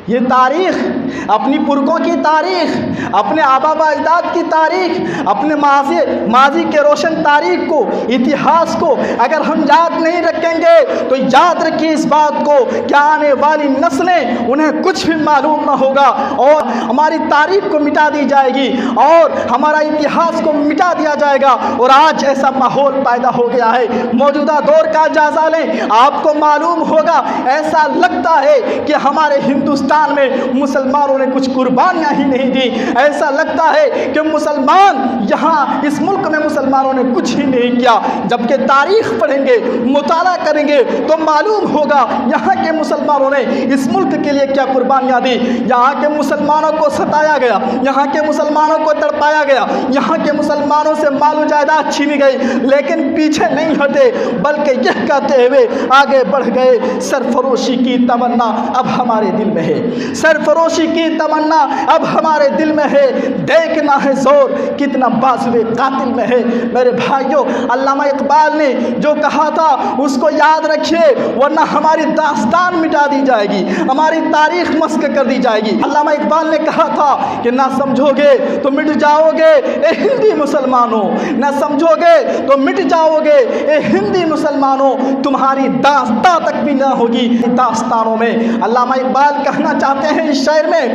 یہ تاریخ، اپنی پرکوں کی تاریخ، اپنے آبا و اجداد کی تاریخ، اپنے ماضی کے روشن تاریخ کو، اتہاس کو اگر ہم یاد نہیں رکھیں گے تو یاد رکھیے اس بات کو کہ آنے والی نسلیں انہیں کچھ بھی معلوم نہ ہوگا اور ہماری تاریخ کو مٹا دی جائے گی اور ہمارا اتہاس کو مٹا دیا جائے گا۔ اور آج ایسا ماحول پیدا ہو گیا ہے، موجودہ دور کا جائزہ لیں، آپ کو معلوم ہوگا ایسا لگتا ہے کہ ہمارے ہندوستان میں مسلمانوں نے کچھ قربانیاں ہی نہیں دی، ایسا لگتا ہے کہ مسلمان یہاں اس ملک میں مسلمانوں نے کچھ ہی نہیں کیا، جبکہ تاریخ پڑھیں گے، مطالعہ کریں گے تو معلوم ہوگا یہاں کے مسلمانوں نے اس ملک کے لیے کیا قربانیاں دی۔ یہاں کے مسلمانوں کو ستایا گیا، یہاں کے مسلمانوں کو تڑپایا گیا، یہاں کے مسلمانوں سے مال و جائیداد چھینی گئی، لیکن پیچھے نہیں ہٹے بلکہ یہ کہتے ہوئے آگے بڑھ گئے، سرفروشی کی تمنا اب ہمارے دل میں ہے، سرفروشی کی تمنا اب ہمارے دل میں ہے، دیکھنا ہے زور کتنا بازوے قاتل میں ہے۔ میرے بھائیوں، علامہ اقبال نے جو کہا تھا اس کو یاد رکھیے، ورنہ ہماری داستان مٹا دی جائے گی، ہماری تاریخ مسخ کر دی جائے گی۔ علامہ اقبال نے کہا تھا کہ نہ سمجھو گے تو مٹ جاؤ گے اے ہندی مسلمانوں، نہ سمجھو گے تو مٹ جاؤ گے اے ہندی مسلمانوں، تمہاری داستان تک بھی نہ ہوگی داستانوں میں۔ علامہ اقبال کہنا چاہتے ہیں اس شعر میں